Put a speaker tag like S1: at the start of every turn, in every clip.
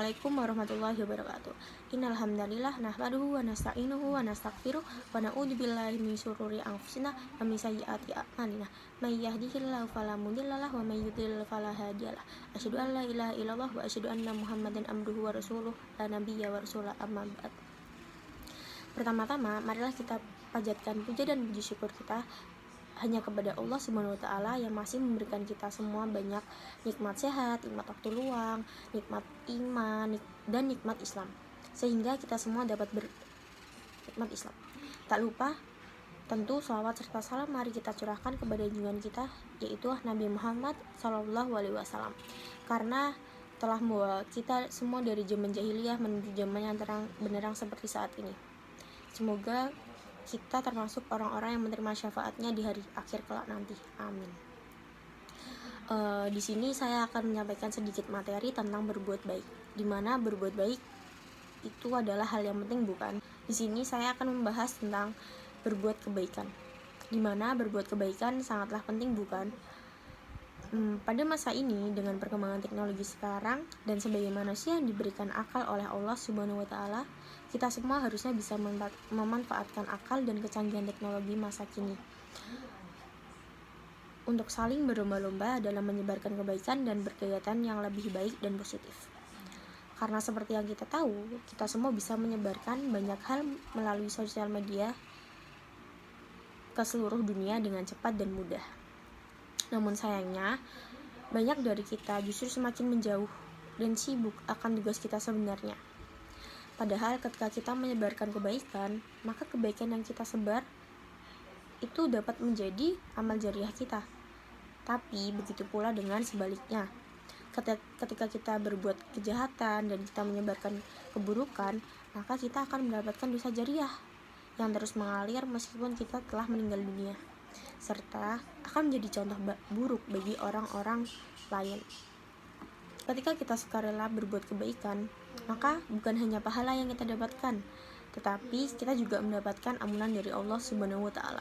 S1: Assalamualaikum warahmatullahi wabarakatuh. Innal hamdalillah nahmaduhu wa nasta'inuhu wa nastaghfiruh wa na'udzubillahi min syururi anfusina wa min sayyiati a'malina. May yahdihillahu fala mudhillalah wa may yudhlil fala hadiyalah. Asyhadu an la ilaha illallah wa asyhadu anna Muhammadan abduhu wa rasuluh la nabiyya wa rasulah amma ba'd. Pertama-tama, marilah kita panjatkan puja dan puji syukur kita hanya kepada Allah Subhanahu wa Ta'ala yang masih memberikan kita semua banyak nikmat sehat, nikmat waktu luang, nikmat iman, dan nikmat Islam, sehingga kita semua dapat bernikmat Islam. Tak lupa, tentu shalawat serta salam mari kita curahkan kepada junjungan kita, yaitu Nabi Muhammad SAW, karena telah membawa kita semua dari zaman jahiliyah menuju zaman yang terang benderang seperti saat ini. Semoga kita termasuk orang-orang yang menerima syafaatnya di hari akhir kelak nanti. Amin. Di sini saya akan menyampaikan sedikit materi tentang berbuat baik. Dimana berbuat baik itu adalah hal yang penting, bukan? Di sini saya akan membahas tentang berbuat kebaikan. Dimana berbuat kebaikan sangatlah penting, bukan? Pada masa ini dengan perkembangan teknologi sekarang dan sebagai manusia yang diberikan akal oleh Allah Subhanahu wa Ta'ala, kita semua harusnya bisa memanfaatkan akal dan kecanggihan teknologi masa kini untuk saling berlomba-lomba dalam menyebarkan kebaikan dan berkegiatan yang lebih baik dan positif. Karena seperti yang kita tahu, kita semua bisa menyebarkan banyak hal melalui sosial media ke seluruh dunia dengan cepat dan mudah. Namun sayangnya, banyak dari kita justru semakin menjauh dan sibuk akan tugas kita sebenarnya. Padahal ketika kita menyebarkan kebaikan, maka kebaikan yang kita sebar itu dapat menjadi amal jariah kita. Tapi begitu pula dengan sebaliknya. Ketika kita berbuat kejahatan dan kita menyebarkan keburukan, maka kita akan mendapatkan dosa jariah yang terus mengalir meskipun kita telah meninggal dunia, serta akan menjadi contoh buruk bagi orang-orang lain. Ketika kita sukarela berbuat kebaikan, maka bukan hanya pahala yang kita dapatkan, tetapi kita juga mendapatkan ampunan dari Allah Subhanahu wa Ta'ala.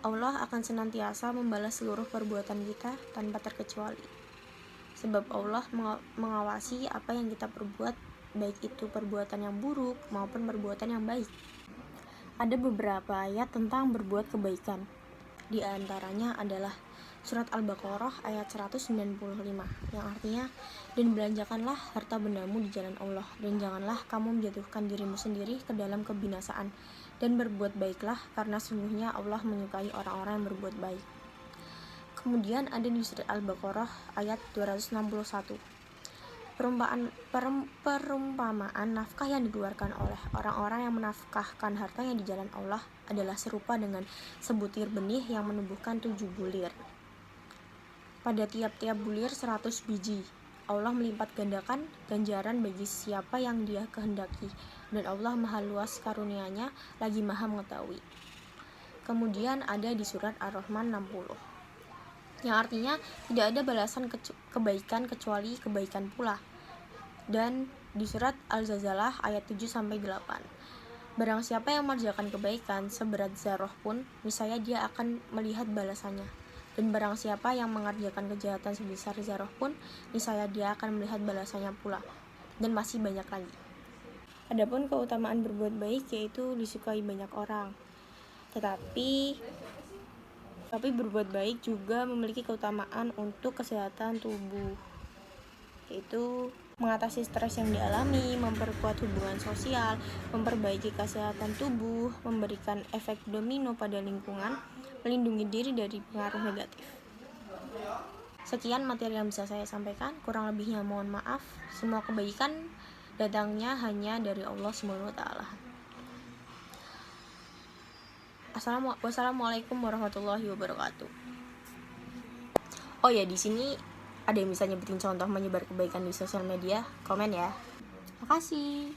S1: Allah akan senantiasa membalas seluruh perbuatan kita tanpa terkecuali, sebab Allah mengawasi apa yang kita perbuat, baik itu perbuatan yang buruk maupun perbuatan yang baik. Ada beberapa ayat tentang berbuat kebaikan. Di antaranya adalah surat Al-Baqarah ayat 195 yang artinya, dan belanjakanlah harta bendamu di jalan Allah, dan janganlah kamu menjatuhkan dirimu sendiri ke dalam kebinasaan, dan berbuat baiklah karena sungguhnya Allah menyukai orang-orang yang berbuat baik. Kemudian ada di surat Al-Baqarah ayat 261 perumpamaan nafkah yang dikeluarkan oleh orang-orang yang menafkahkan hartanya di jalan Allah adalah serupa dengan sebutir benih yang menumbuhkan 7 bulir. Pada tiap-tiap bulir 100 biji. Allah melipat gandakan ganjaran bagi siapa yang Dia kehendaki, dan Allah Maha luas karunia-Nya lagi Maha mengetahui. Kemudian ada di surat Ar-Rahman 60 yang artinya tidak ada balasan kebaikan kecuali kebaikan pula. Dan di surat Al-Zalzalah ayat 7-8, barang siapa yang mengerjakan kebaikan seberat zarah pun, niscaya dia akan melihat balasannya. Dan barang siapa yang mengerjakan kejahatan sebesar zarah pun, niscaya dia akan melihat balasannya pula. Dan masih banyak lagi. Adapun keutamaan berbuat baik yaitu disukai banyak orang. Tetapi berbuat baik juga memiliki keutamaan untuk kesehatan tubuh, yaitu mengatasi stres yang dialami, memperkuat hubungan sosial, memperbaiki kesehatan tubuh, memberikan efek domino pada lingkungan, melindungi diri dari pengaruh negatif. Sekian materi yang bisa saya sampaikan, kurang lebihnya mohon maaf. Semua kebaikan datangnya hanya dari Allah Subhanahu wa Ta'ala. Wassalamualaikum warahmatullahi wabarakatuh. Oh ya, di sini ada yang bisa nyebutin contoh menyebar kebaikan di sosial media? Komen ya. Makasih.